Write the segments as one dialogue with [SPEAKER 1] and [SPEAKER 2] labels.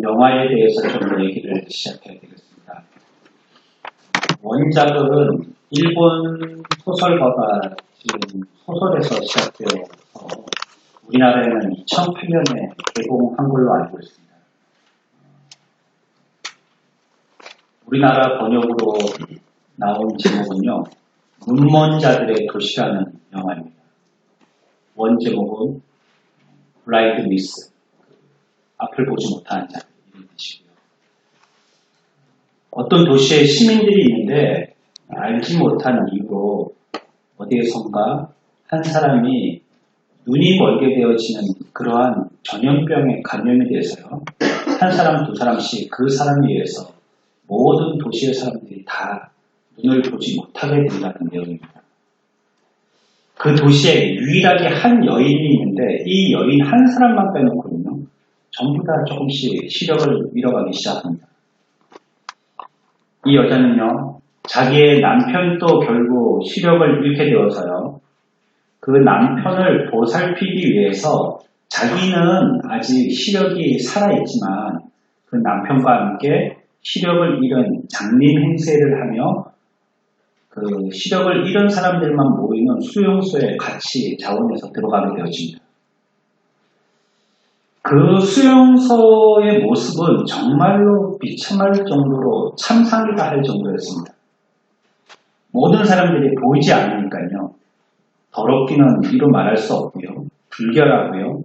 [SPEAKER 1] 영화에 대해서 좀 얘기를 시작해야 되겠습니다. 원작은 일본 소설가가 지금 소설에서 시작되어서 우리나라에는 2008년에 개봉한 걸로 알고 있습니다. 우리나라 번역으로 나온 제목은요, 눈먼 자들의 도시라는 영화입니다. 원 제목은 블라인드 미스, 앞을 보지 못하는 자, 이런 뜻이고요. 어떤 도시에 시민들이 있는데 알지 못하는 이유로 어디에선가 한 사람이 눈이 멀게 되어지는 그러한 전염병에 감염이 돼서요, 한 사람 두 사람씩 그 사람에 의해서 모든 도시의 사람들이 다 눈을 보지 못하게 된다는 내용입니다. 그 도시에 유일하게 한 여인이 있는데 이 여인 한 사람만 빼놓고는요, 전부 다 조금씩 시력을 잃어가기 시작합니다. 이 여자는요, 자기의 남편도 결국 시력을 잃게 되어서요, 그 남편을 보살피기 위해서 자기는 아직 시력이 살아있지만 그 남편과 함께 시력을 잃은 장림 행세를 하며 그 시력을 잃은 사람들만 모이는 수용소에 같이 자원해서 들어가게 되어집니다. 그 수용소의 모습은 정말로 비참할 정도로 참상이다 할 정도였습니다. 모든 사람들이 보이지 않으니까요, 더럽기는 이루 말할 수 없고요, 불결하고요,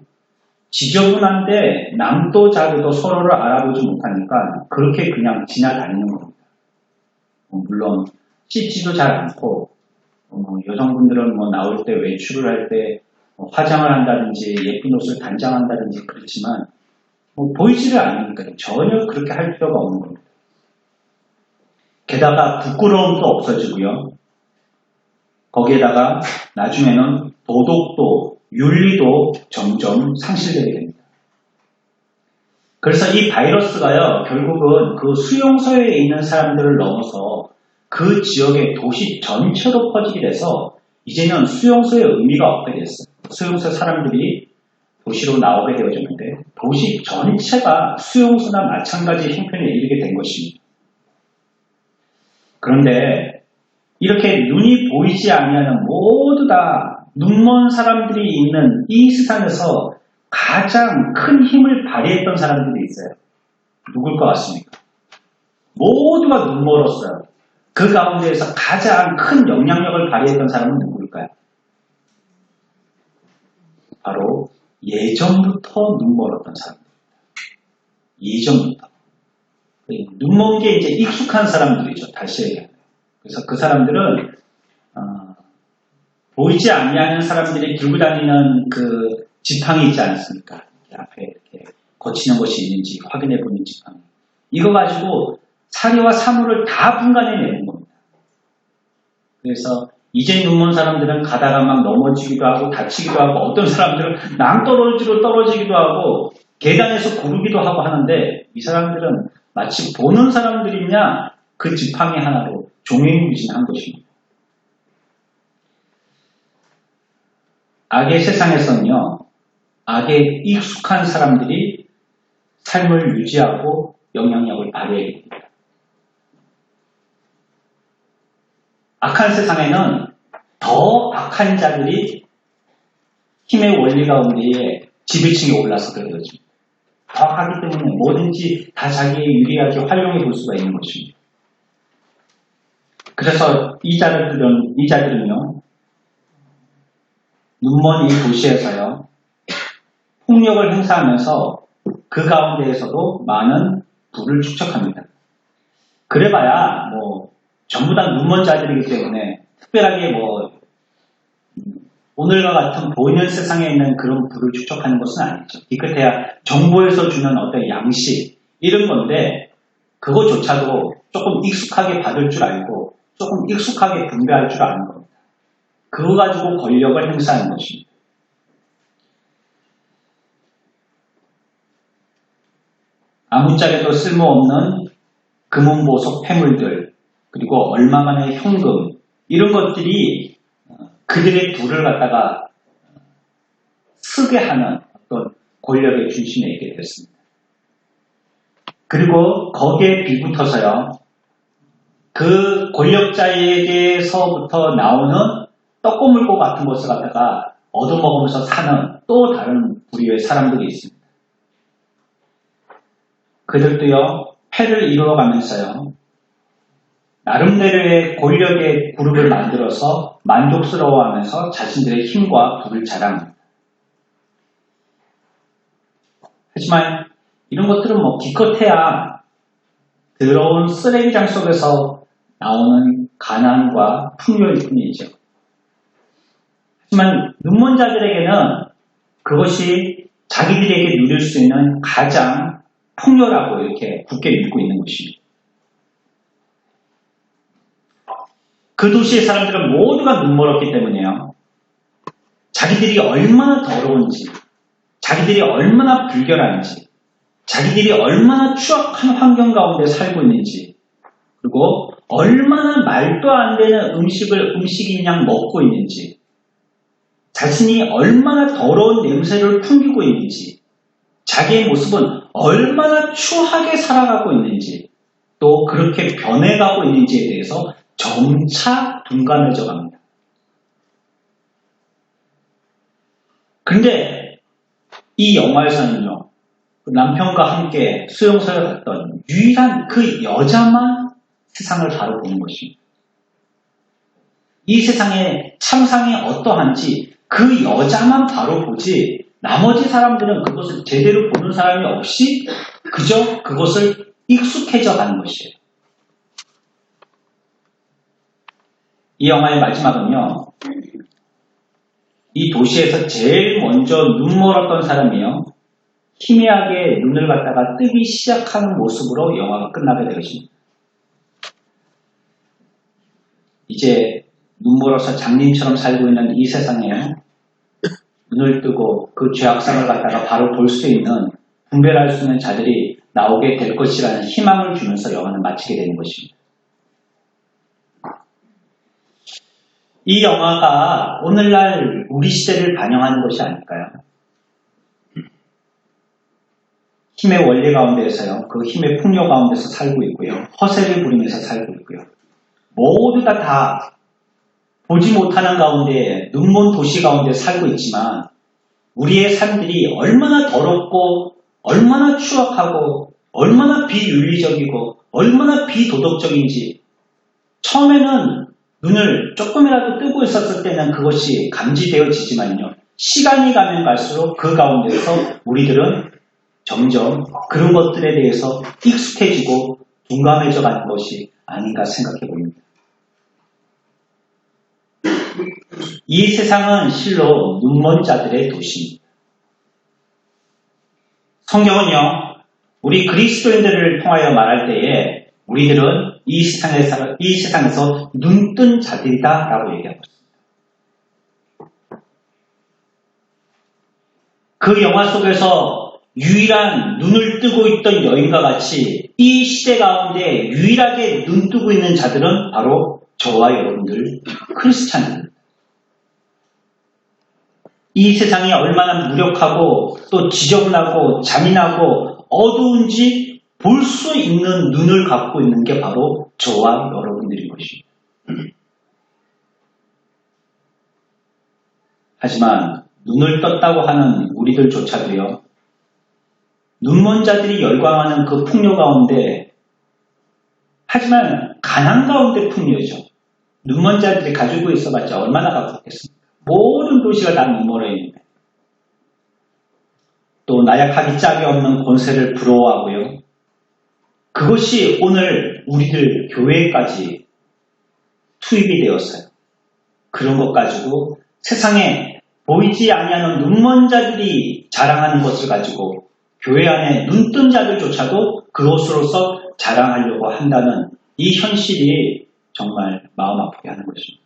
[SPEAKER 1] 지저분한데 남도 자기도 서로를 알아보지 못하니까 그렇게 그냥 지나다니는 겁니다. 물론 씻지도 잘 않고, 여성분들은 나올 때 외출을 할 때 화장을 한다든지 예쁜 옷을 단장한다든지 그렇지만 보이지를 않으니까 전혀 그렇게 할 필요가 없는 겁니다. 게다가 부끄러움도 없어지고요, 거기에다가 나중에는 도덕도 윤리도 점점 상실되게 됩니다. 그래서 이 바이러스가요, 결국은 그 수용소에 있는 사람들을 넘어서 그 지역의 도시 전체로 퍼지게 돼서 이제는 수용소의 의미가 없게 됐어요. 수용소 사람들이 도시로 나오게 되어졌는데 도시 전체가 수용소나 마찬가지 형편에 이르게 된 것입니다. 그런데 이렇게 눈이 보이지 않는 모두 다 눈먼 사람들이 있는 이 세상에서 가장 큰 힘을 발휘했던 사람들이 있어요. 누굴 것 같습니까? 모두가 눈멀었어요. 그 가운데에서 가장 큰 영향력을 발휘했던 사람은 누구일까요? 바로 예전부터 눈멀었던 사람들입니다. 예전부터. 눈먼 게 이제 익숙한 사람들이죠. 다시 얘기하면. 그래서 그 사람들은 보이지 않는 사람들이 들고 다니는 그 지팡이 있지 않습니까? 이렇게 앞에 이렇게 거치는 것이 있는지 확인해 보는 지팡이. 이거 가지고 사리와 사물을 다 분간해내는 겁니다. 그래서 이제 눈먼 사람들은 가다가 막 넘어지기도 하고 다치기도 하고, 어떤 사람들은 낭떠러지로 떨어지기도 하고 계단에서 구르기도 하고 하는데, 이 사람들은 마치 보는 사람들이냐 그 지팡이 하나로 종횡무진한 것입니다. 악의 세상에서는요, 악에 익숙한 사람들이 삶을 유지하고 영향력을 발휘하게 됩니다. 악한 세상에는 더 악한 자들이 힘의 원리 가운데에 지배층에 올라서게 되어집니다. 더 하기 때문에 뭐든지 다 자기의 유리하게 활용해 볼 수가 있는 것입니다. 그래서 이 자들은요, 눈먼 이 도시에서요, 폭력을 행사하면서 그 가운데에서도 많은 부를 축적합니다. 그래봐야 전부 다 눈먼 자들이기 때문에 특별하게 오늘과 같은 보이는 세상에 있는 그런 부를 축적하는 것은 아니죠. 기껏해야 정부에서 주는 어떤 양식 이런 건데, 그거조차도 조금 익숙하게 받을 줄 알고 조금 익숙하게 분배할 줄 아는 겁니다. 그거 가지고 권력을 행사하는 것입니다. 아무짝에도 쓸모없는 금은보석 폐물들, 그리고 얼마만의 현금, 이런 것들이 그들의 부를 갖다가 쓰게 하는 어떤 권력의 중심에 있게 됐습니다. 그리고 거기에 빌붙어서요. 그 권력자에게서부터 나오는 떡고물고 같은 것을 갖다가 얻어먹으면서 사는 또 다른 부류의 사람들이 있습니다. 그들도요, 패를 이루어가면서요, 나름대로의 권력의 그룹을 만들어서 만족스러워하면서 자신들의 힘과 부를 자랑합니다. 하지만 이런 것들은 뭐 기껏해야 더러운 쓰레기장 속에서 나오는 가난과 풍요일 뿐이죠. 하지만 눈먼 자들에게는 그것이 자기들에게 누릴 수 있는 가장 풍요라고 이렇게 굳게 믿고 있는 것입니다. 그 도시의 사람들은 모두가 눈멀었기 때문에요. 자기들이 얼마나 더러운지, 자기들이 얼마나 불결한지, 자기들이 얼마나 추악한 환경 가운데 살고 있는지, 그리고 얼마나 말도 안 되는 음식을 음식인 양 먹고 있는지, 자신이 얼마나 더러운 냄새를 풍기고 있는지, 자기의 모습은 얼마나 추하게 살아가고 있는지, 또 그렇게 변해가고 있는지에 대해서 점차 둔감해져 갑니다. 근데 이 영화에서는요, 남편과 함께 수용소에 갔던 유일한 그 여자만 세상을 바로 보는 것입니다. 이 세상의 참상이 어떠한지 그 여자만 바로 보지, 나머지 사람들은 그것을 제대로 보는 사람이 없이 그저 그것을 익숙해져 가는 것이에요. 이 영화의 마지막은요, 이 도시에서 제일 먼저 눈멀었던 사람이요, 희미하게 눈을 갖다가 뜨기 시작하는 모습으로 영화가 끝나게 되겠습니다. 이제 눈멀어서 장님처럼 살고 있는 이 세상에 눈을 뜨고 그 죄악성을 갖다가 바로 볼 수 있는, 분별할 수 있는 자들이 나오게 될 것이라는 희망을 주면서 영화는 마치게 되는 것입니다. 이 영화가 오늘날 우리 시대를 반영하는 것이 아닐까요? 힘의 원리 가운데에서요, 그 힘의 풍요 가운데서 살고 있고요, 허세를 부리면서 살고 있고요, 모두 다 보지 못하는 가운데 눈먼 도시 가운데 살고 있지만 우리의 삶들이 얼마나 더럽고 얼마나 추악하고 얼마나 비윤리적이고 얼마나 비도덕적인지 처음에는 눈을 조금이라도 뜨고 있었을 때는 그것이 감지되어지지만요, 시간이 가면 갈수록 그 가운데서 우리들은 점점 그런 것들에 대해서 익숙해지고 둔감해져 가는 것이 아닌가 생각해 봅니다. 이 세상은 실로 눈먼 자들의 도시입니다. 성경은요, 우리 그리스도인들을 통하여 말할 때에 우리들은 이 세상에서 눈뜬 자들이다 라고 얘기하고 있습니다. 그 영화 속에서 유일한 눈을 뜨고 있던 여인과 같이 이 시대 가운데 유일하게 눈 뜨고 있는 자들은 바로 저와 여러분들 크리스찬입니다. 이 세상이 얼마나 무력하고 또 지저분하고 잔인하고 어두운지 볼 수 있는 눈을 갖고 있는 게 바로 저와 여러분들인 것입니다. 하지만 눈을 떴다고 하는 우리들조차도요, 눈먼 자들이 열광하는 그 풍요 가운데, 하지만 가난 가운데 풍요죠. 눈먼 자들이 가지고 있어봤자 얼마나 가깝겠습니까? 모든 도시가 다 눈멀어 있는데, 또 나약하기 짝이 없는 권세를 부러워하고요, 그것이 오늘 우리들 교회까지 투입이 되었어요. 그런 것 가지고 세상에 보이지 아니하는 눈먼 자들이 자랑하는 것을 가지고 교회 안에 눈뜬 자들조차도 그것으로서 자랑하려고 한다는 이 현실이 정말 마음 아프게 하는 것입니다.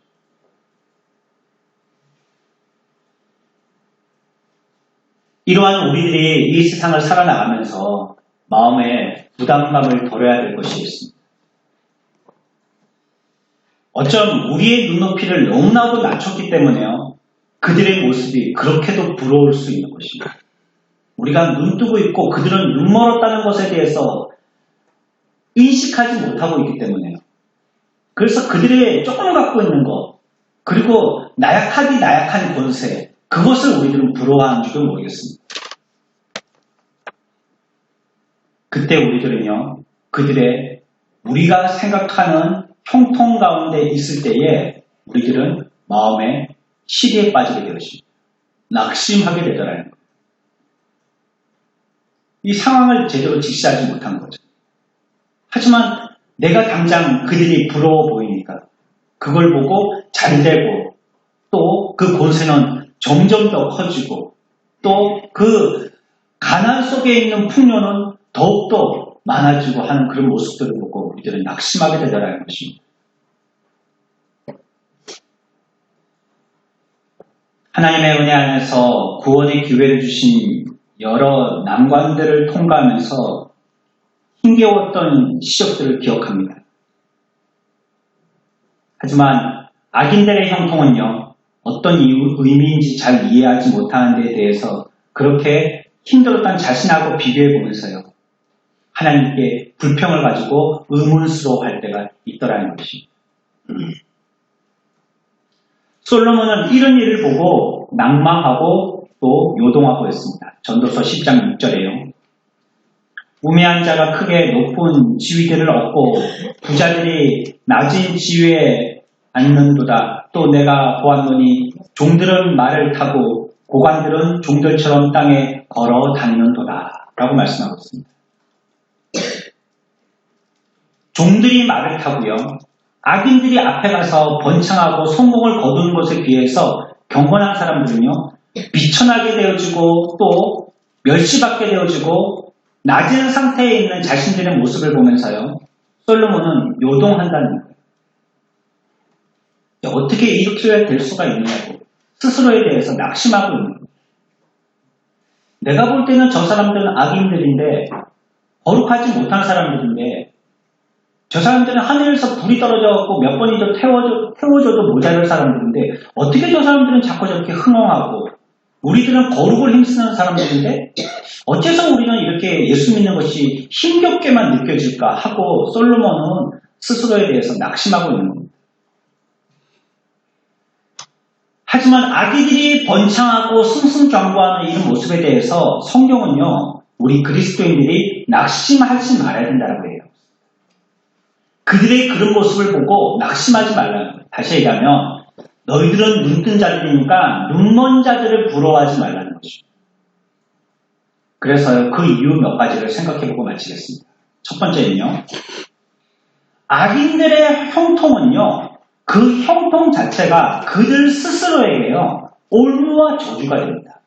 [SPEAKER 1] 이러한 우리들이 이 세상을 살아나가면서 마음에 부담감을 덜어야 될 것이 있습니다. 어쩜 우리의 눈높이를 너무나도 낮췄기 때문에요, 그들의 모습이 그렇게도 부러울 수 있는 것입니다. 우리가 눈 뜨고 있고 그들은 눈 멀었다는 것에 대해서 인식하지 못하고 있기 때문에요. 그래서 그들이 조금 갖고 있는 것, 그리고 나약한 권세, 그것을 우리들은 부러워하는 줄도 모르겠습니다. 그때 우리들은요, 그들의 우리가 생각하는 형통 가운데 있을 때에 우리들은 마음에 시리에 빠지게 되었습니다. 낙심하게 되더라는 거예요. 이 상황을 제대로 직시하지 못한 거죠. 하지만 내가 당장 그들이 부러워 보이니까 그걸 보고 잘되고 또 그 권세는 점점 더 커지고 또 그 가난 속에 있는 풍요는 더욱더 많아지고 하는 그런 모습들을 보고 우리들은 낙심하게 되더라는 것입니다. 하나님의 은혜 안에서 구원의 기회를 주신 여러 난관들을 통과하면서 힘겨웠던 시절들을 기억합니다. 하지만 악인들의 형통은요, 어떤 의미인지 잘 이해하지 못하는 데 대해서 그렇게 힘들었던 자신하고 비교해 보면서요, 하나님께 불평을 가지고 의문스러워할 때가 있더라는 것입니다. 솔로몬은 이런 일을 보고 낭망하고 또 요동하고 있습니다. 전도서 10장 6절에요. 우매한 자가 크게 높은 지위들을 얻고 부자들이 낮은 지위에 앉는도다. 또 내가 보았노니 종들은 말을 타고 고관들은 종들처럼 땅에 걸어 다니는도다. 라고 말씀하고 있습니다. 종들이 말을 타고요. 악인들이 앞에 가서 번창하고 성공을 거두는 것에 비해서 경건한 사람들은요, 비천하게 되어지고 또 멸시받게 되어지고 낮은 상태에 있는 자신들의 모습을 보면서요, 솔로몬은 요동한다는 거예요. 어떻게 이렇게 될 수가 있느냐고 스스로에 대해서 낙심하고 있는 거예요. 내가 볼 때는 저 사람들은 악인들인데, 거룩하지 못한 사람들인데, 저 사람들은 하늘에서 불이 떨어져갖고 몇 번이도 태워줘도 모자랄 사람들인데 어떻게 저 사람들은 자꾸 저렇게 흥황하고 우리들은 거룩을 힘쓰는 사람들인데 어째서 우리는 이렇게 예수 믿는 것이 힘겹게만 느껴질까 하고 솔로몬은 스스로에 대해서 낙심하고 있는 겁니다. 하지만 악인들이 번창하고 승승장구하는 이런 모습에 대해서 성경은요, 우리 그리스도인들이 낙심하지 말아야 된다고 해요. 그들의 그런 모습을 보고 낙심하지 말라는 거예요. 다시 얘기하면 너희들은 눈뜬 자들이니까 눈먼 자들을 부러워하지 말라는 것이죠. 그래서 그 이유 몇 가지를 생각해보고 마치겠습니다. 첫 번째는요, 악인들의 형통은요, 그 형통 자체가 그들 스스로에게요, 올무와 저주가 됩니다.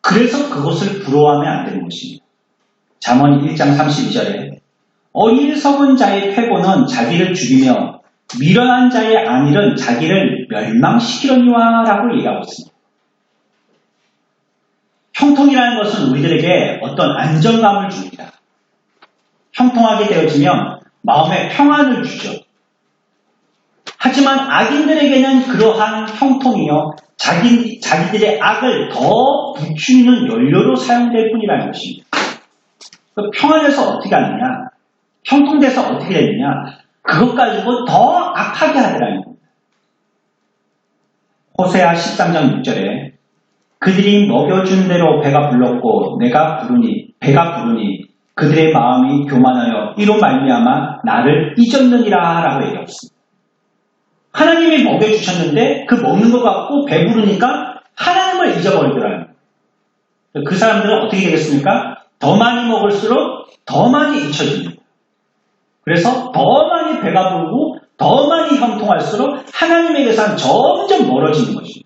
[SPEAKER 1] 그래서 그것을 부러워하면 안 되는 것입니다. 잠언 1장 32절에 어리석은 자의 패고는 자기를 죽이며 미련한 자의 안일은 자기를 멸망시키려니와 라고 얘기하고 있습니다. 형통이라는 것은 우리들에게 어떤 안정감을 줍니다. 형통하게 되어지면 마음에 평안을 주죠. 하지만 악인들에게는 그러한 형통이요, 자기들의 악을 더 부추기는 연료로 사용될 뿐이라는 것입니다. 평안해서 어떻게 하느냐? 형통돼서 어떻게 되느냐? 그것 가지고 더 악하게 하더라는 겁니다. 호세아 13장 6절에 그들이 먹여준 대로 배가 불렀고 배가 부르니 그들의 마음이 교만하여 이로 말미암아 나를 잊었느니라 라고 얘기했습니다. 하나님이 먹여주셨는데 그 먹는 것 갖고 배부르니까 하나님을 잊어버리더라는 거예요. 그 사람들은 어떻게 되겠습니까? 더 많이 먹을수록 더 많이 잊혀집니다. 그래서 더 많이 배가 부르고 더 많이 형통할수록 하나님에게서는 점점 멀어지는 것입니다.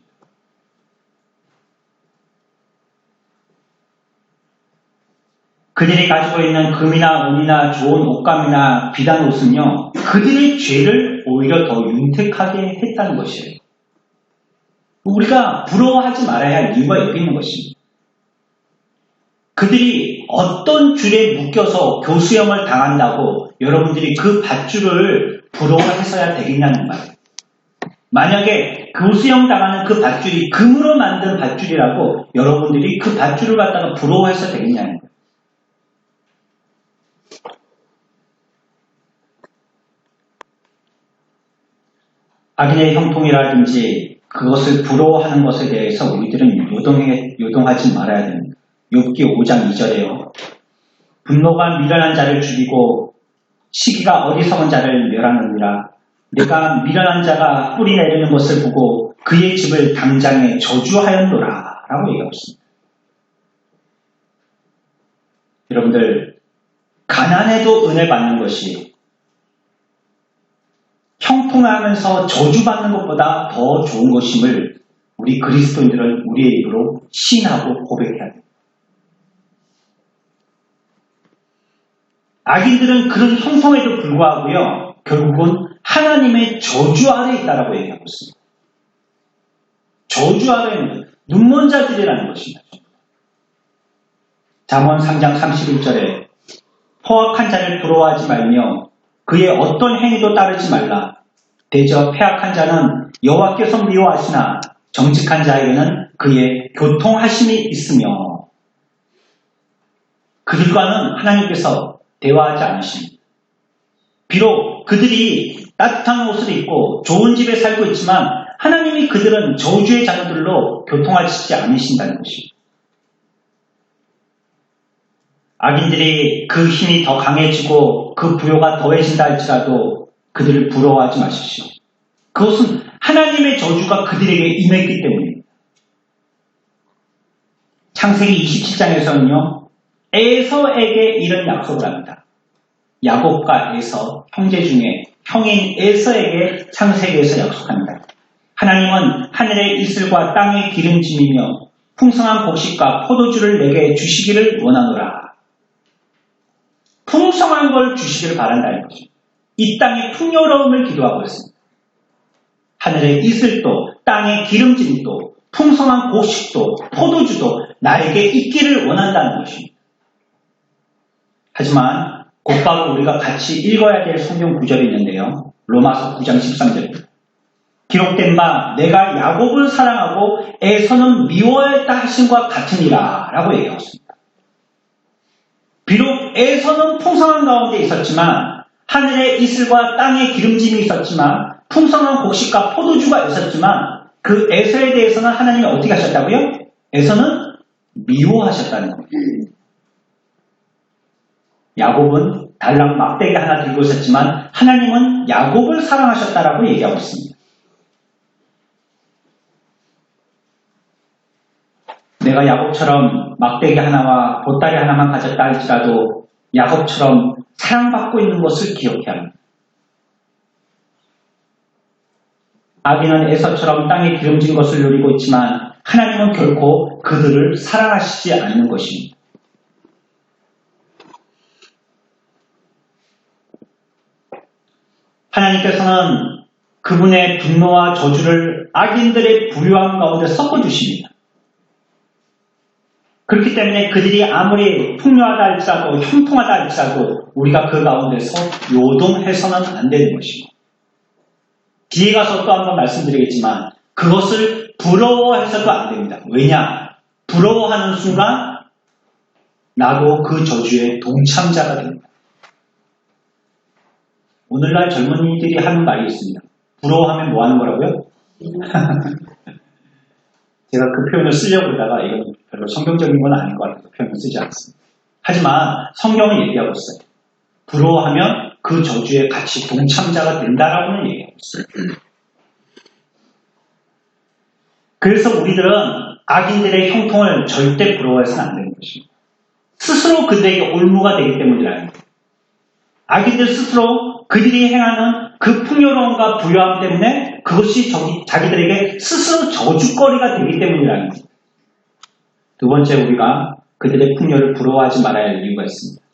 [SPEAKER 1] 그들이 가지고 있는 금이나 은이나 좋은 옷감이나 비단 옷은요, 그들의 죄를 오히려 더 윤택하게 했다는 것이에요. 우리가 부러워하지 말아야 할 이유가 여기 있는 것입니다. 그들이 어떤 줄에 묶여서 교수형을 당한다고 여러분들이 그 밧줄을 부러워해서야 되겠냐는 말이에요. 만약에 교수형 당하는 그 밧줄이 금으로 만든 밧줄이라고 여러분들이 그 밧줄을 갖다가 부러워해서 되겠냐는 거예요. 악인의 형통이라든지 그것을 부러워하는 것에 대해서 우리들은 요동하지 말아야 됩니다. 욥기 5장 2절에요. 분노가 미련한 자를 죽이고 시기가 어리석은 자를 멸하느니라. 내가 미련한 자가 뿌리 내리는 것을 보고 그의 집을 당장에 저주하였노라 라고 얘기하고 있습니다. 여러분들, 가난해도 은혜 받는 것이 형통하면서 저주받는 것보다 더 좋은 것임을 우리 그리스도인들은 우리의 입으로 시인하고 고백해야 됩니다. 악인들은 그런 형통에도 불구하고요, 결국은 하나님의 저주 아래 있다라고 얘기하고 있습니다. 저주 아래는 눈먼 자들이라는 것입니다. 잠언 3장 31절에 포악한 자를 부러워하지 말며 그의 어떤 행위도 따르지 말라. 대저 패악한 자는 여호와께서 미워하시나 정직한 자에게는 그의 교통하심이 있으며 그들과는 하나님께서 대화하지 않으십니다. 비록 그들이 따뜻한 옷을 입고 좋은 집에 살고 있지만 하나님이 그들은 저주의 자녀들로 교통하시지 않으신다는 것입니다. 악인들이 그 힘이 더 강해지고 그 부요가 더해진다 할지라도 그들을 부러워하지 마십시오. 그것은 하나님의 저주가 그들에게 임했기 때문입니다. 창세기 27장에서는요. 에서에게 이런 약속을 합니다. 야곱과 에서, 형제 중에 형인 에서에게 창세기에서 약속합니다. 하나님은 하늘의 이슬과 땅의 기름짐이며 풍성한 곡식과 포도주를 내게 주시기를 원하노라. 풍성한 걸 주시기를 바란다는 거죠. 이 땅의 풍요로움을 기도하고 있습니다. 하늘의 이슬도 땅의 기름짐도 풍성한 곡식도 포도주도 나에게 있기를 원한다는 것입니다. 하지만 곧바로 우리가 같이 읽어야 될 성경 구절이 있는데요. 로마서 9장 13절입니다. 기록된 바 내가 야곱을 사랑하고 에서는 미워했다 하신과 같으니라 라고 얘기하고 있습니다. 비록 에서는 풍성한 가운데 있었지만 하늘의 이슬과 땅의 기름짐이 있었지만 풍성한 곡식과 포도주가 있었지만 그 에서에 대해서는 하나님이 어떻게 하셨다고요? 에서는 미워하셨다는 겁니다. 야곱은 달랑 막대기 하나 들고 있었지만 하나님은 야곱을 사랑하셨다라고 얘기하고 있습니다. 내가 야곱처럼 막대기 하나와 보따리 하나만 가졌다 할지라도 야곱처럼 사랑받고 있는 것을 기억해야 합니다. 악인은 에서처럼 땅에 기름진 것을 누리고 있지만 하나님은 결코 그들을 사랑하시지 않는 것입니다. 하나님께서는 그분의 분노와 저주를 악인들의 부유함 가운데 섞어주십니다. 그렇기 때문에 그들이 아무리 풍요하다 할지라도 형통하다 할지라도 우리가 그 가운데서 요동해서는 안 되는 것입니다. 뒤에 가서 또 한번 말씀드리겠지만 그것을 부러워해서도 안 됩니다. 왜냐? 부러워하는 순간 나도 그 저주의 동참자가 됩니다. 오늘날 젊은이들이 하는 말이 있습니다. 부러워하면 뭐 하는 거라고요? 제가 그 표현을 쓰려고 하다가 이건 별로 성경적인 건 아닌 것 같아서 표현을 쓰지 않습니다. 하지만 성경은 얘기하고 있어요. 부러워하면 그 저주에 같이 동참자가 된다라고는 얘기하고 있어요. 그래서 우리들은 악인들의 형통을 절대 부러워해서는 안 되는 것입니다. 스스로 그들에게 올무가 되기 때문이라는 거예요. 악인들 스스로 그들이 행하는 그 풍요로움과 부유함 때문에 그것이 자기들에게 스스로 저주거리가 되기 때문이라는 거예요. 두 번째, 우리가 그들의 풍요를 부러워하지 말아야 할 이유가 있습니다.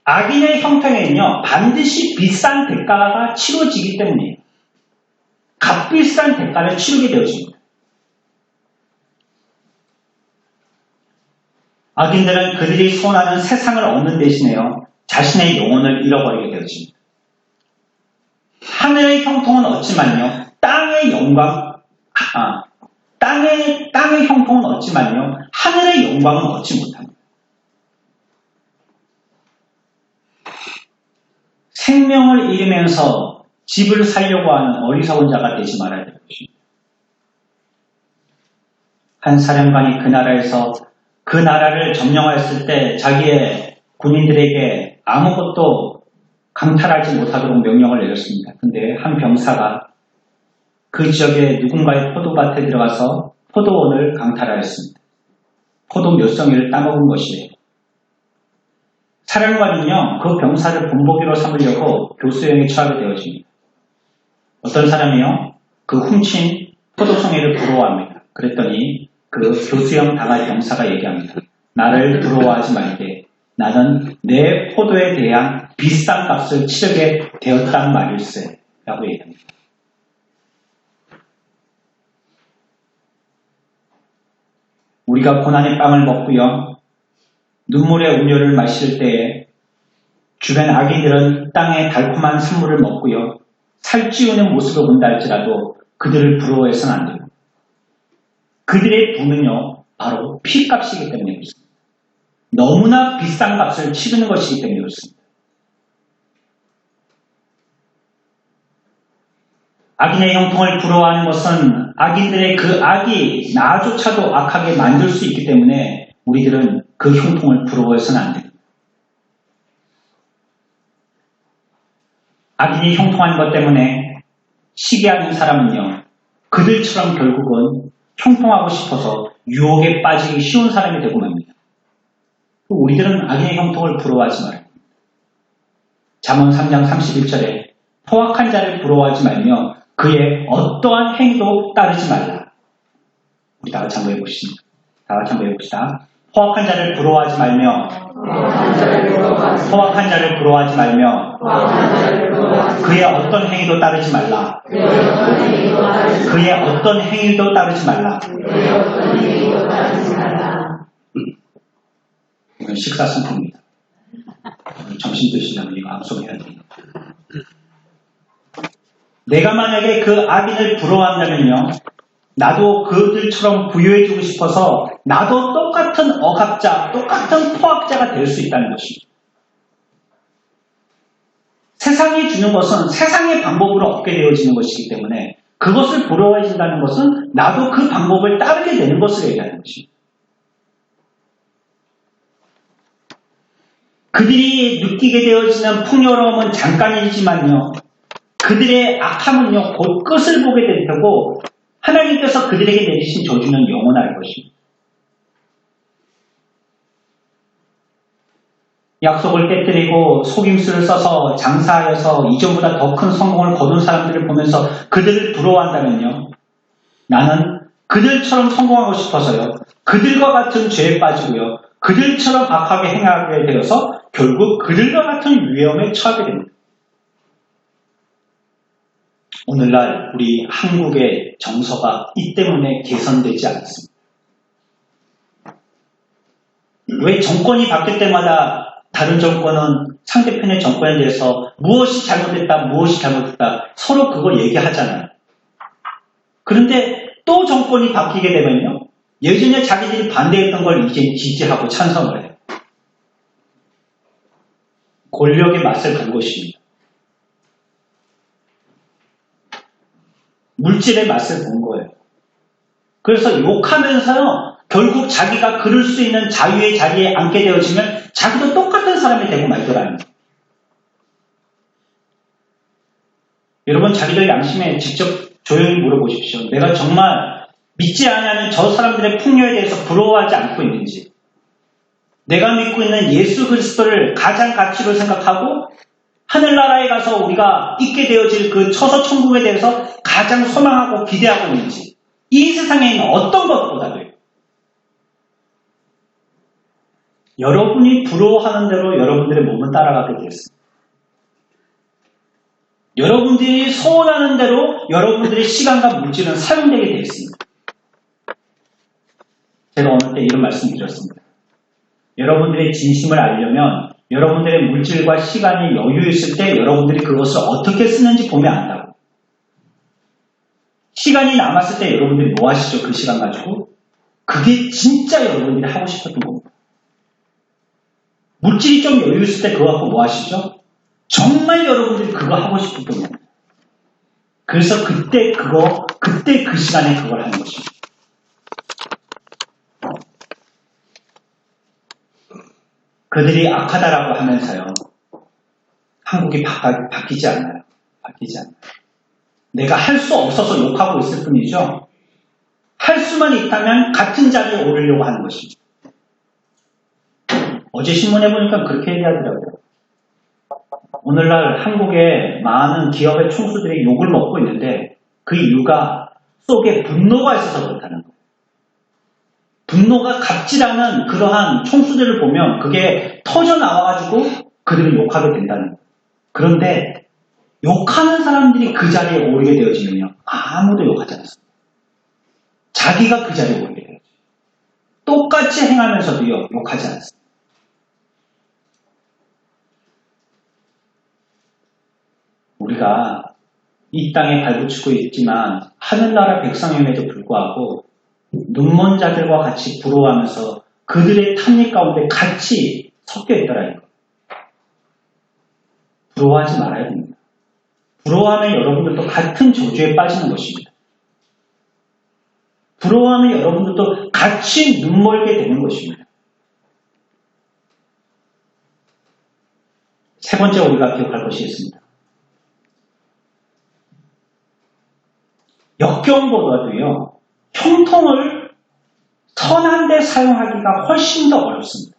[SPEAKER 1] 악인의 형통에는요, 반드시 비싼 대가가 치러지기 때문이에요. 값비싼 대가를 치르게 되어집니다. 악인들은 그들이 소원하는 세상을 얻는 대신에요, 자신의 영혼을 잃어버리게 되어집니다. 하늘의 형통은 얻지만요, 땅의 형통은 얻지만요, 하늘의 영광은 얻지 못합니다. 생명을 잃으면서 집을 살려고 하는 어리석은 자가 되지 말아야 될 것입니다. 한 사령관이 그 나라에서 그 나라를 점령하였을 때 자기의 군인들에게 아무것도 강탈하지 못하도록 명령을 내렸습니다. 근데 한 병사가 그 지역에 누군가의 포도밭에 들어가서 포도원을 강탈하였습니다. 포도 몇 성이를 따먹은 것이에요. 사령관은요, 그 병사를 본보기로 삼으려고 교수형에 처하게 되어집니다. 어떤 사람이요, 그 훔친 포도송이를 부러워합니다. 그랬더니 그 교수형 당할 병사가 얘기합니다. 나를 부러워하지 말게. 나는 내 포도에 대한 비싼 값을 치르게 되었단 말일세. 라고 얘기합니다. 우리가 고난의 빵을 먹고요, 눈물의 음료를 마실 때에 주변 악인들은 땅의 달콤한 산물을 먹고요, 살찌우는 모습을 본다 할지라도 그들을 부러워해서는 안 됩니다. 그들의 부는요, 바로 피값이기 때문에 그렇습니다. 너무나 비싼 값을 치르는 것이기 때문에 그렇습니다. 악인의 형통을 부러워하는 것은 악인들의 그 악이 나조차도 악하게 만들 수 있기 때문에 우리들은 그 형통을 부러워해서는 안 됩니다. 악인이 형통하는 것 때문에 시기하는 사람은요, 그들처럼 결국은 형통하고 싶어서 유혹에 빠지기 쉬운 사람이 되고 맙니다. 우리들은 악인의 형통을 부러워하지 말아야 합니다. 잠언 3장 31절에 포악한 자를 부러워하지 말며 그의 어떠한 행위도 따르지 말라. 우리 다 같이 한번 해봅시다. 다 같이 한번 해봅시다. 포악한 자를 부러워하지 말며 포악한 자를 부러워하지 말며 그의 어떤 행위도 따르지 말라. 그의 어떤 행위도 따르지 말라. 이건 식사 선포입니다. 점심 드시려면 이거 암송해야 돼요. 내가 만약에 그 악인을 부러워한다면요, 나도 그들처럼 부유해지고 싶어서 나도 똑같은 억압자, 똑같은 포악자가 될 수 있다는 것입니다. 세상이 주는 것은 세상의 방법으로 얻게 되어지는 것이기 때문에 그것을 부러워해진다는 것은 나도 그 방법을 따르게 되는 것을 얘기하는 것입니다. 그들이 느끼게 되어지는 풍요로움은 잠깐이지만요, 그들의 악함은요, 곧 끝을 보게 될 테고 하나님께서 그들에게 내리신 저주는 영원할 것입니다. 약속을 깨뜨리고 속임수를 써서 장사하여서 이전보다 더 큰 성공을 거둔 사람들을 보면서 그들을 부러워한다면요, 나는 그들처럼 성공하고 싶어서요, 그들과 같은 죄에 빠지고요, 그들처럼 악하게 행하게 되어서 결국 그들과 같은 위험에 처하게 됩니다. 오늘날 우리 한국의 정서가 이 때문에 개선되지 않습니다. 왜 정권이 바뀔 때마다 다른 정권은 상대편의 정권에 대해서 무엇이 잘못됐다, 무엇이 잘못됐다 서로 그거 얘기하잖아요. 그런데 또 정권이 바뀌게 되면요, 예전에 자기들이 반대했던 걸 이제 지지하고 찬성을 해요. 권력의 맛을 본 것입니다. 물질의 맛을 본 거예요. 그래서 욕하면서요, 결국 자기가 그럴 수 있는 자유의 자리에 앉게 되어지면 자기도 똑같은 사람이 되고 말더라는 거예요. 여러분, 자기들 양심에 직접 조용히 물어보십시오. 내가 정말 믿지 않는 저 사람들의 풍요에 대해서 부러워하지 않고 있는지, 내가 믿고 있는 예수 그리스도를 가장 가치로 생각하고 하늘나라에 가서 우리가 있게 되어질 그 처소천국에 대해서 가장 소망하고 기대하고 있는지, 이 세상에 있는 어떤 것보다도요, 여러분이 부러워하는 대로 여러분들의 몸은 따라가게 되었습니다. 여러분들이 소원하는 대로 여러분들의 시간과 물질은 사용되게 되었습니다. 제가 어느 때 이런 말씀 드렸습니다. 여러분들의 진심을 알려면 여러분들의 물질과 시간이 여유 있을 때 여러분들이 그것을 어떻게 쓰는지 보면 안다고. 시간이 남았을 때 여러분들이 뭐 하시죠? 그 시간 가지고? 그게 진짜 여러분들이 하고 싶었던 겁니다. 물질이 좀 여유 있을 때 그거 갖고 뭐 하시죠? 정말 여러분들이 그거 하고 싶었던 겁니다. 그래서 그때 그 시간에 그걸 하는 것입니다. 그들이 악하다라고 하면서요. 한국이 바뀌지 않아요. 바뀌지 않아요. 내가 할 수 없어서 욕하고 있을 뿐이죠. 할 수만 있다면 같은 자리에 오르려고 하는 것입니다. 어제 신문에 보니까 그렇게 얘기하더라고요. 오늘날 한국의 많은 기업의 총수들이 욕을 먹고 있는데 그 이유가 속에 분노가 있어서 그렇다는 거예요. 분노가 갑질하는 그러한 총수들을 보면 그게 터져 나와가지고 그들을 욕하게 된다는 거예요. 그런데 욕하는 사람들이 그 자리에 오르게 되어지면요. 아무도 욕하지 않습니다. 자기가 그 자리에 오르게 되어져요. 똑같이 행하면서도요. 욕하지 않습니다. 우리가 이 땅에 발붙이고 있지만 하늘나라 백성임에도 불구하고 눈먼 자들과 같이 부러워하면서 그들의 탐닉 가운데 같이 섞여 있더라는 거예요. 부러워하지 말아야 됩니다. 부러워하면 여러분들도 같은 저주에 빠지는 것입니다. 부러워하면 여러분들도 같이 눈멀게 되는 것입니다. 세 번째 우리가 기억할 것이 있습니다. 역경보다도요, 형통을 선한 데 사용하기가 훨씬 더 어렵습니다.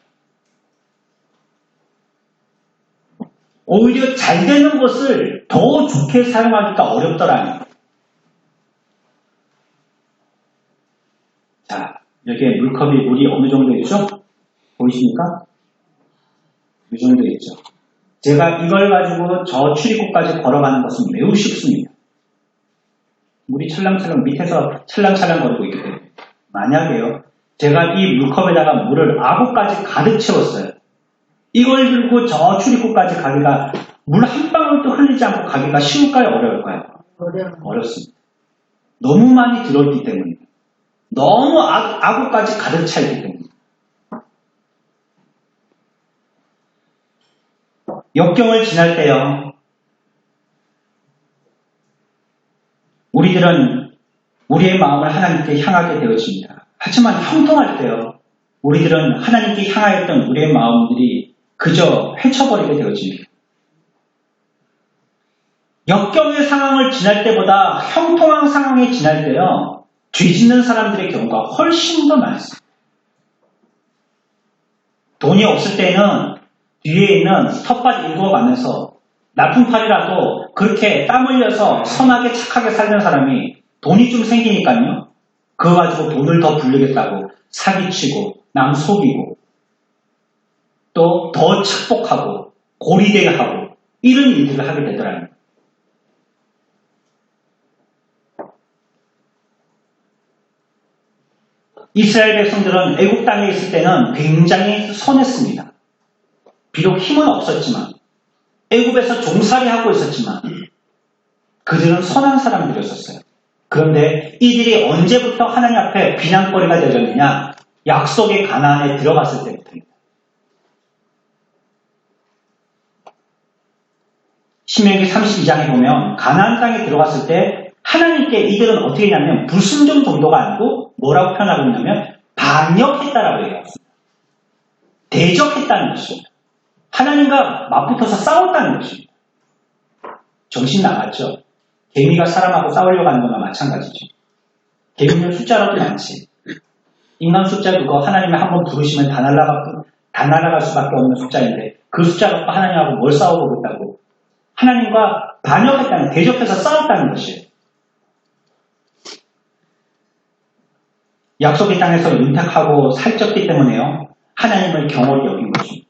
[SPEAKER 1] 오히려 잘 되는 것을 더 좋게 사용하기가 어렵더라는 거예요. 자, 여기에 물컵이 물이 어느 정도 있죠? 보이십니까? 이 정도 있죠. 제가 이걸 가지고 저 출입구까지 걸어가는 것은 매우 쉽습니다. 물이 찰랑찰랑 밑에서 찰랑찰랑 거리고 있기 때문에 만약에요 제가 이 물컵에다가 물을 아구까지 가득 채웠어요. 이걸 들고 저 출입구까지 가기가 물 한 방울도 흘리지 않고 가기가 쉬울까요? 어려울까요? 어렵습니다. 너무 많이 들어있기 때문에 너무 아구까지 가득 차 있기 때문에 역경을 지날 때요 우리들은 우리의 마음을 하나님께 향하게 되어집니다. 하지만 형통할 때요. 우리들은 하나님께 향하였던 우리의 마음들이 그저 헤쳐버리게 되어집니다. 역경의 상황을 지날 때보다 형통한 상황에 지날 때요. 죄 짓는 사람들의 경우가 훨씬 더 많습니다. 돈이 없을 때는 뒤에 있는 텃밭 일구어가면서 나쁜 팔이라도 그렇게 땀 흘려서 선하게 착하게 살던 사람이 돈이 좀 생기니까요. 그거 가지고 돈을 더 불리겠다고 사기치고 남 속이고 또 더 착복하고 고리대를 하고 이런 일들을 하게 되더라고요. 이스라엘 백성들은 애국 땅에 있을 때는 굉장히 선했습니다. 비록 힘은 없었지만 애굽에서 종살이하고 있었지만 그들은 선한 사람들이었어요. 그런데 이들이 언제부터 하나님 앞에 비난거리가 되어졌느냐? 약속의 가나안에 들어갔을 때부터입니다. 신명기 32장에 보면 가나안 땅에 들어갔을 때 하나님께 이들은 어떻게 했냐면 불순종 정도가 아니고 뭐라고 표현하고 있냐면 반역했다라고 얘기했습니다. 대적했다는 것입니다. 하나님과 맞붙어서 싸웠다는 것입니다. 정신 나갔죠. 개미가 사람하고 싸우려고 하는 거나 마찬가지죠. 개미는 숫자라도 많지. 인간 숫자 그거 하나님이 한번 부르시면 다 날아갈 수밖에 없는 숫자인데 그 숫자 갖고 하나님하고 뭘 싸워보겠다고. 하나님과 반역했다는, 대적해서 싸웠다는 것이에요. 약속의 땅에서 윤택하고 살쪘기 때문에요. 하나님을 경홀히 여긴 것입니다.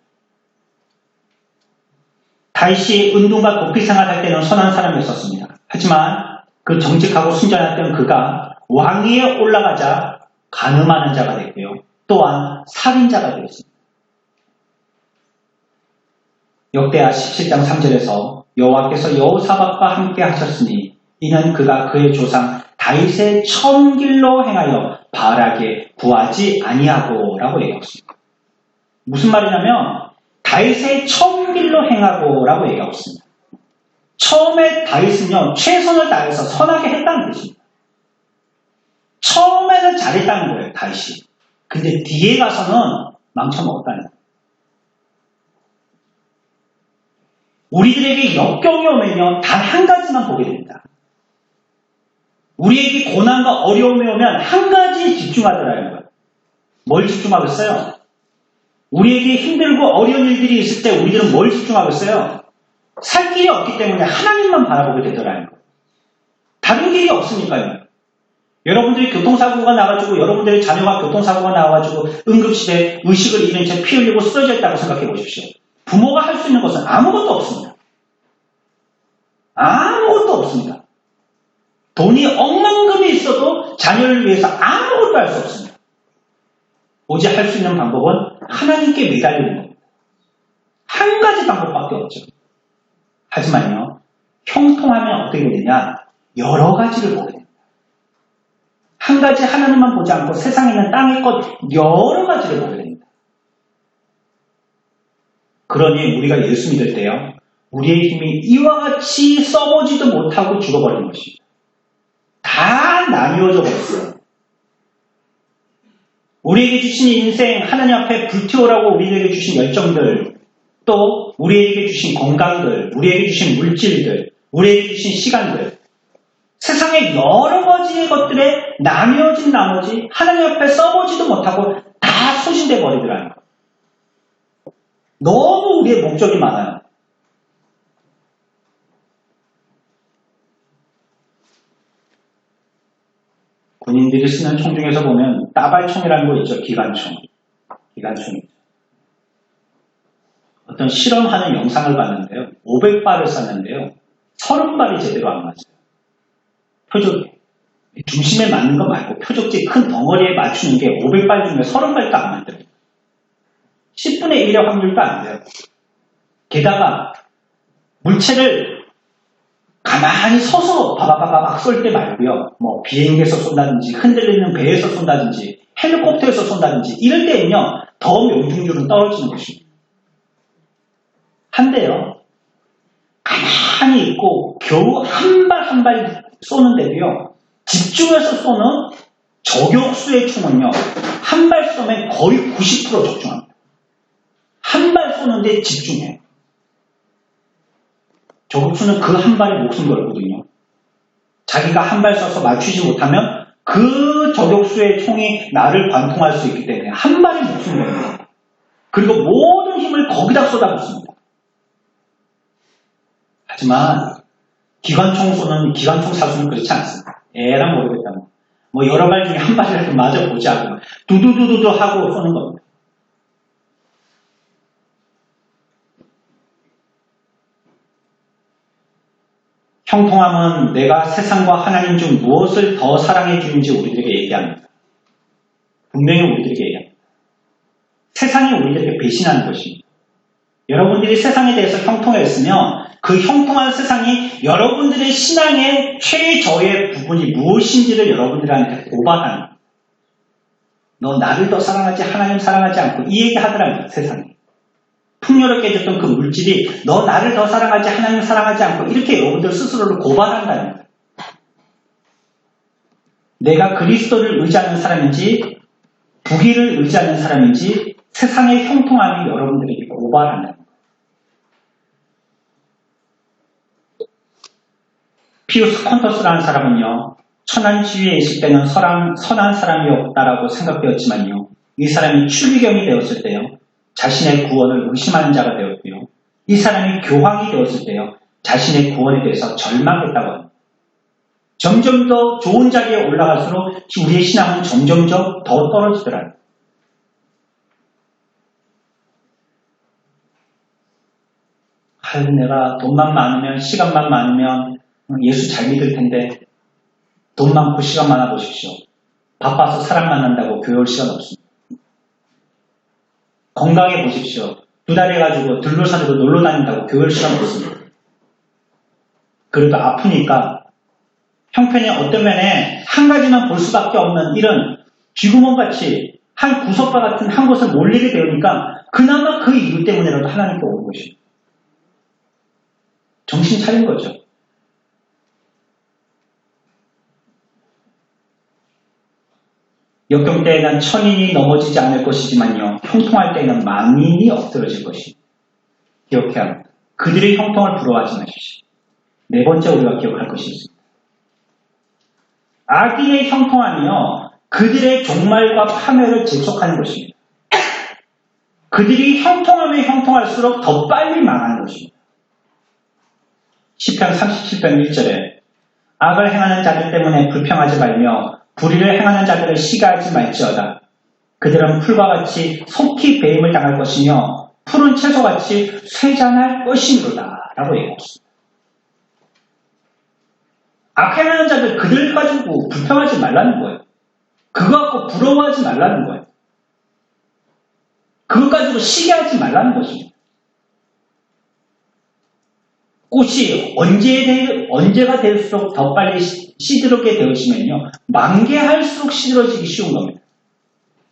[SPEAKER 1] 다윗이 은둔과 도피 생활할 때는 선한 사람이었습니다. 하지만 그 정직하고 순전했던 그가 왕위에 올라가자 간음하는 자가 됐고요. 또한 살인자가 되었습니다. 역대하 17장 3절에서 여호와께서 여호사밧과 함께 하셨으니 이는 그가 그의 조상 다윗의 처음 길로 행하여 바알에게 구하지 아니하고 라고 얘기했습니다. 무슨 말이냐면 다윗의 처음 길로 행하고 라고 얘기하고 있습니다. 처음에 다윗은요, 최선을 다해서 선하게 했다는 뜻입니다. 처음에는 잘했다는 거예요, 다윗이. 근데 뒤에 가서는 망쳐먹었다는 거예요. 우리들에게 역경이 오면요, 단 한 가지만 보게 됩니다. 우리에게 고난과 어려움이 오면 한 가지에 집중하더라는 거예요. 뭘 집중하겠어요? 우리에게 힘들고 어려운 일들이 있을 때 우리들은 뭘 집중하겠어요? 살 길이 없기 때문에 하나님만 바라보게 되더라는 거예요. 다른 길이 없으니까요. 여러분들이 교통사고가 나가지고 여러분들의 자녀가 교통사고가 나와가지고 응급실에 의식을 잃은 채 피 흘리고 쓰러져 있다고 생각해 보십시오. 부모가 할 수 있는 것은 아무것도 없습니다. 아무것도 없습니다. 돈이 억만금이 있어도 자녀를 위해서 아무것도 할 수 없습니다. 오직 할 수 있는 방법은 하나님께 매달리는 겁니다. 한 가지 방법밖에 없죠. 하지만요, 형통하면 어떻게 되느냐? 여러 가지를 보게 됩니다. 한 가지 하나님만 보지 않고 세상에 있는 땅의 것 여러 가지를 보게 됩니다. 그러니 우리가 예수 믿을 때요, 우리의 힘이 이와 같이 써보지도 못하고 죽어버리는 것입니다. 다 나뉘어져 버렸어요. 우리에게 주신 인생, 하나님 앞에 불태우라고 우리에게 주신 열정들, 또 우리에게 주신 건강들, 우리에게 주신 물질들, 우리에게 주신 시간들, 세상의 여러 가지의 것들에 나뉘어진 나머지 하나님 앞에 써보지도 못하고 다 소진돼 버리더라는 거예요. 너무 우리의 목적이 많아요. 군인들이 쓰는 총 중에서 보면 따발총이라는 거 있죠. 기관총이죠. 어떤 실험하는 영상을 봤는데요. 500발을 쐈는데요. 30발이 제대로 안 맞아요. 표적 중심에 맞는 거 말고 표적지 큰 덩어리에 맞추는 게 500발 중에 30발도 안 맞더라고요. 10분의 1의 확률도 안 돼요. 게다가 물체를 가만히 서서 바바바박 쏠 때 말고요. 뭐 비행기에서 쏜다든지 흔들리는 배에서 쏜다든지 헬리콥터에서 쏜다든지 이럴 때는요. 더 명중률은 떨어지는 것입니다. 한데요. 가만히 있고 겨우 한 발 한 발 쏘는데도요. 집중해서 쏘는 저격수의 총은요. 한 발 쏘면 거의 90% 적중합니다. 한 발 쏘는데 집중해요. 저격수는 그 한 발에 목숨 걸거든요. 자기가 한 발 쏴서 맞추지 못하면 그 저격수의 총이 나를 관통할 수 있기 때문에 한 발에 목숨 걸거든요. 그리고 모든 힘을 거기다 쏟아붓습니다. 하지만 기관총 사수는 그렇지 않습니다. 에랑 모르겠다. 뭐 여러 발 중에 한 발이라도 맞아보지 않고 두두두두두 하고 쏘는 겁니다. 형통함은 내가 세상과 하나님 중 무엇을 더 사랑해 주는지 우리들에게 얘기합니다. 분명히 우리들에게 얘기합니다. 세상이 우리들에게 배신하는 것입니다. 여러분들이 세상에 대해서 형통했으면 그 형통한 세상이 여러분들의 신앙의 최저의 부분이 무엇인지를 여러분들한테 고발하는, 너 나를 더 사랑하지 하나님 사랑하지 않고 이 얘기 하더라고요. 세상이 풍요롭게 해줬던 그 물질이 너 나를 더 사랑하지 하나님 사랑하지 않고 이렇게 여러분들 스스로를 고발한다는 거예요. 내가 그리스도를 의지하는 사람인지 부귀를 의지하는 사람인지 세상의 형통함이 여러분들에게 고발한다는 거예요. 피우스 콘터스라는 사람은요. 천한 지위에 있을 때는 선한 사람이 없다라고 생각되었지만요. 이 사람이 추기경이 되었을 때요. 자신의 구원을 의심하는 자가 되었고요. 이 사람이 교황이 되었을 때요. 자신의 구원에 대해서 절망했다고 합니다. 점점 더 좋은 자리에 올라갈수록 우리의 신앙은 점점점 더 떨어지더라고요. 아유, 내가 돈만 많으면 시간만 많으면 예수 잘 믿을 텐데 돈 많고 시간 많아 보십시오. 바빠서 사람 만난다고 교회 올 시간 없습니다. 건강해 보십시오. 2달 해가지고 들러사지고 놀러 다닌다고 교회 올 시간 없습니다. 그래도 아프니까 형편이 어떤 면에 한 가지만 볼 수밖에 없는 이런 쥐구멍같이 한 구석과 같은 한 곳을 몰리게 되니까 그나마 그 이유 때문에라도 하나님께 오는 것입니다. 정신 차린 거죠. 역경 때에는 천인이 넘어지지 않을 것이지만요. 형통할 때에는 만인이 엎드러질 것입니다. 기억해야 합니다. 그들의 형통을 부러워하지 마십시오. 네 번째 우리가 기억할 것이 있습니다. 악인의 형통함이요. 그들의 종말과 파멸을 재촉하는 것입니다. 그들이 형통하면 형통할수록 더 빨리 망하는 것입니다. 시편 37편 1절에 악을 행하는 자들 때문에 불평하지 말며 불의를 행하는 자들을 시기하지 말지어다. 그들은 풀과 같이 속히 배임을 당할 것이며 푸른 채소같이 쇠잔할 것이므로다 라고 얘기했습니다. 악행하는 자들 그들 가지고 불평하지 말라는 거예요. 그거 갖고 부러워하지 말라는 거예요. 그것 가지고 시기하지 말라는 것입니다. 꽃이 언제가 될수록 더 빨리 시들게 되어지면요. 만개할수록 시들어지기 쉬운 겁니다.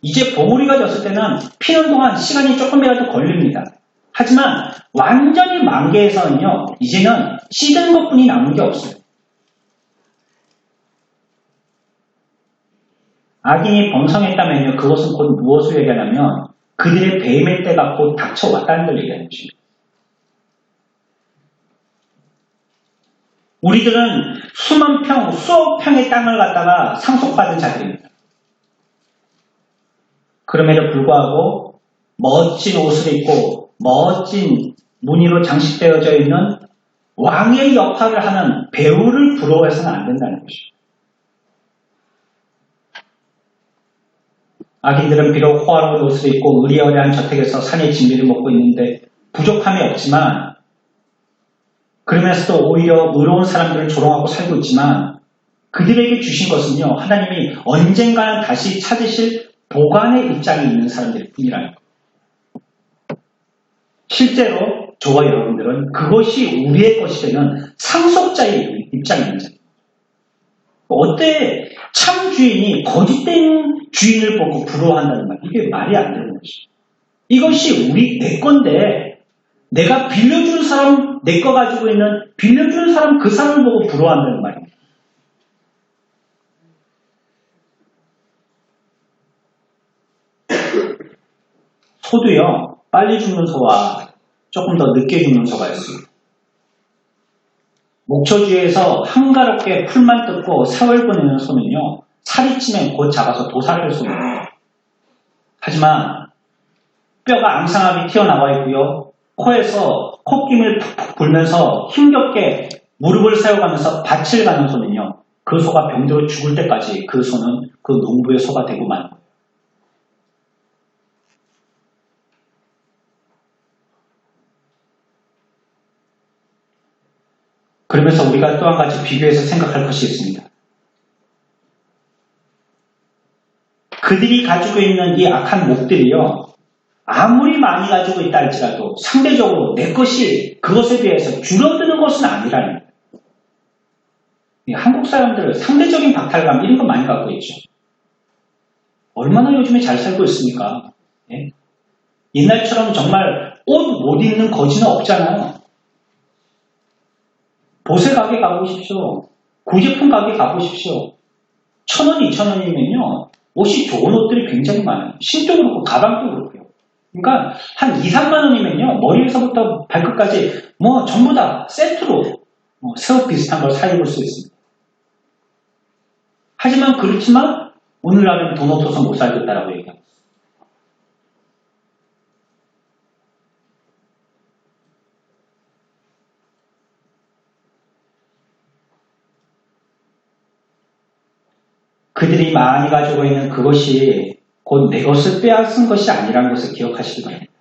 [SPEAKER 1] 이제 봉우리가 졌을 때는 피는 동안 시간이 조금이라도 걸립니다. 하지만 완전히 만개에서는요. 이제는 시든 것뿐이 남은 게 없어요. 악인이 번성했다면요. 그것은 곧 무엇을 얘기하냐면 그들의 배임의 때가 곧 닥쳐왔다는 걸 얘기하는 것입니다. 우리들은 수만 평, 수억 평의 땅을 갖다가 상속받은 자들입니다. 그럼에도 불구하고 멋진 옷을 입고 멋진 무늬로 장식되어져 있는 왕의 역할을 하는 배우를 부러워해서는 안 된다는 것입니다. 악인들은 비록 호화로운 옷을 입고 의리어리한 저택에서 산의 진미를 먹고 있는데 부족함이 없지만 그러면서도 오히려 의로운 사람들을 조롱하고 살고 있지만 그들에게 주신 것은요. 하나님이 언젠가는 다시 찾으실 보관의 입장에 있는 사람들 뿐이라는 거예요. 실제로 저와 여러분들은 그것이 우리의 것이 되는 상속자의 입장에 있는 자입니다. 어때 참 주인이 거짓된 주인을 보고 부러워한다는 말, 이게 말이 안 되는 것이죠. 이것이 내 건데 내가 빌려주는 사람, 내 거 가지고 있는 빌려주는 사람 그 사람을 보고 부러워한다는 말입니다. 소도요, 빨리 죽는 소와 조금 더 늦게 죽는 소가 있습니다. 목초지에서 한가롭게 풀만 뜯고 세월 보내는 소는요, 살이 찌면 곧 잡아서 도살할 소입니다. 하지만 뼈가 앙상하게 튀어나와 있고요, 코에서 콧김을 푹푹 불면서 힘겹게 무릎을 세워가면서 밭을 가는 소는요, 그 소가 병들어 죽을 때까지 그 소는 그 농부의 소가 되고 마는 거예요. 그러면서 우리가 또 한 가지 비교해서 생각할 것이 있습니다. 그들이 가지고 있는 이 악한 목들이요, 아무리 많이 가지고 있다 할지라도 상대적으로 내 것이 그것에 비해서 줄어드는 것은 아니라는 거예요. 한국 사람들 상대적인 박탈감 이런 거 많이 갖고 있죠. 얼마나 요즘에 잘 살고 있습니까? 예? 옛날처럼 정말 옷 못 입는 거지는 없잖아요. 보세 가게 가보십시오. 구제품 가게 가보십시오. 1,000원, 2,000원이면요. 옷이 좋은 옷들이 굉장히 많아요. 신도 그렇고 가방도 그렇고요. 그러니까 한 2, 3만 원이면요. 머리에서부터 발끝까지 전부 다 세트로 새 옷 비슷한 걸 사 입을 수 있습니다. 하지만 그렇지만 오늘날은 돈 없어서 못 살겠다라고 얘기합니다. 그들이 많이 가지고 있는 그것이 곧 내 것을 빼앗은 것이 아니라는 것을 기억하시기 바랍니다.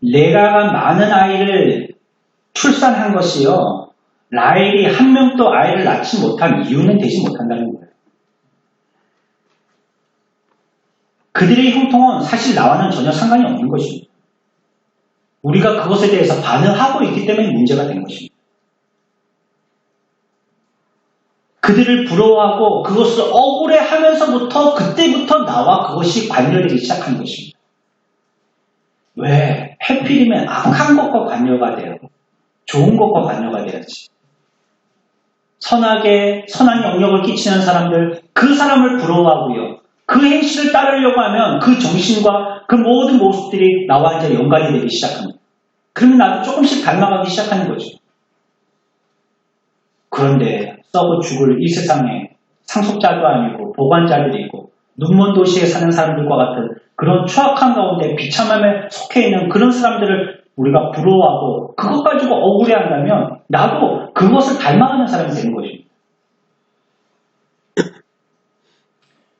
[SPEAKER 1] 레아가 많은 아이를 출산한 것이요, 라헬이 한 명도 아이를 낳지 못한 이유는 되지 못한다는 거예요. 그들의 형통은 사실 나와는 전혀 상관이 없는 것입니다. 우리가 그것에 대해서 반응하고 있기 때문에 문제가 된 것입니다. 그들을 부러워하고 그것을 억울해하면서부터 그때부터 나와 그것이 관련되기 시작한 것입니다. 왜? 해필이면 악한 것과 관여가 돼요. 좋은 것과 관여가 돼야지. 선한 영역을 끼치는 사람들, 그 사람을 부러워하고요. 그 행실을 따르려고 하면 그 정신과 그 모든 모습들이 나와 이제 연관이 되기 시작합니다. 그러면 나도 조금씩 닮아가기 시작하는 거죠. 그런데 썩어 죽을 이 세상에 상속자도 아니고 보관자들이 있고 눈먼 도시에 사는 사람들과 같은 그런 추악한 가운데 비참함에 속해 있는 그런 사람들을 우리가 부러워하고 그것 가지고 억울해한다면 나도 그것을 닮아가는 사람이 되는 것입니다.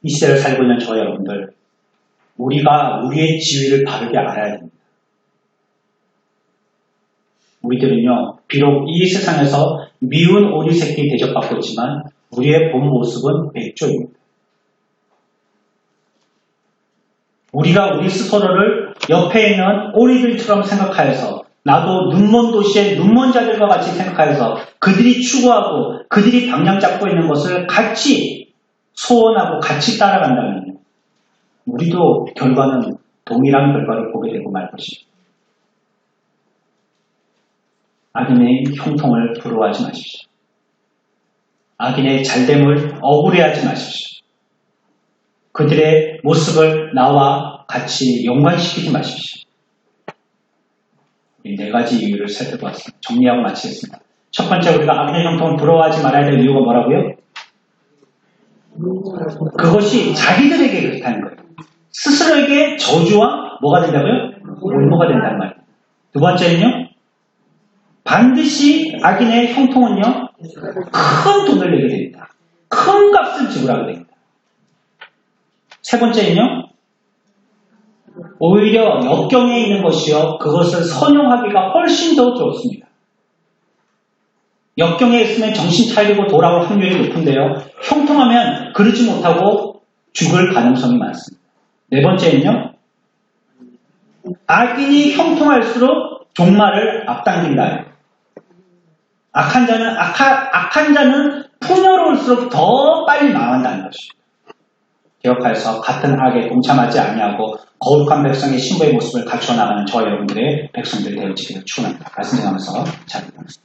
[SPEAKER 1] 이 시대를 살고 있는 저 여러분들, 우리가 우리의 지위를 바르게 알아야 됩니다. 우리들은요, 비록 이 세상에서 미운 오리 새끼 대접받고 있지만 우리의 본 모습은 백조입니다. 우리가 우리 스스로를 옆에 있는 오리들처럼 생각하여서 나도 눈먼 도시의 눈먼 자들과 같이 생각하여서 그들이 추구하고 그들이 방향 잡고 있는 것을 같이 소원하고 같이 따라간다면 우리도 결과는 동일한 결과를 보게 되고 말 것입니다. 악인의 형통을 부러워하지 마십시오. 악인의 잘됨을 억울해하지 마십시오. 그들의 모습을 나와 같이 연관시키지 마십시오. 이 네 가지 이유를 살펴보았습니다. 정리하고 마치겠습니다. 첫 번째, 우리가 악인의 형통을 부러워하지 말아야 될 이유가 뭐라고요? 그것이 자기들에게 그렇다는 거예요. 스스로에게 저주와 뭐가 된다고요? 올무가 된다는 말이에요. 두 번째는요, 반드시 악인의 형통은요, 큰 돈을 내게 됩니다. 큰 값을 지불하게 됩니다. 세 번째는요, 오히려 역경에 있는 것이요, 그것을 선용하기가 훨씬 더 좋습니다. 역경에 있으면 정신 차리고 돌아올 확률이 높은데요, 형통하면 그러지 못하고 죽을 가능성이 많습니다. 네 번째는요, 악인이 형통할수록 종말을 앞당긴다. 악한 자는 풍요로울수록 더 빨리 망한다는 것입니다. 기억하여서 같은 악에 동참하지 아니하고 거룩한 백성의 신부의 모습을 갖춰 나가는 저와 여러분들의 백성들 되어지기를 축원합니다. 말씀 전하면서 잘 부탁드립니다.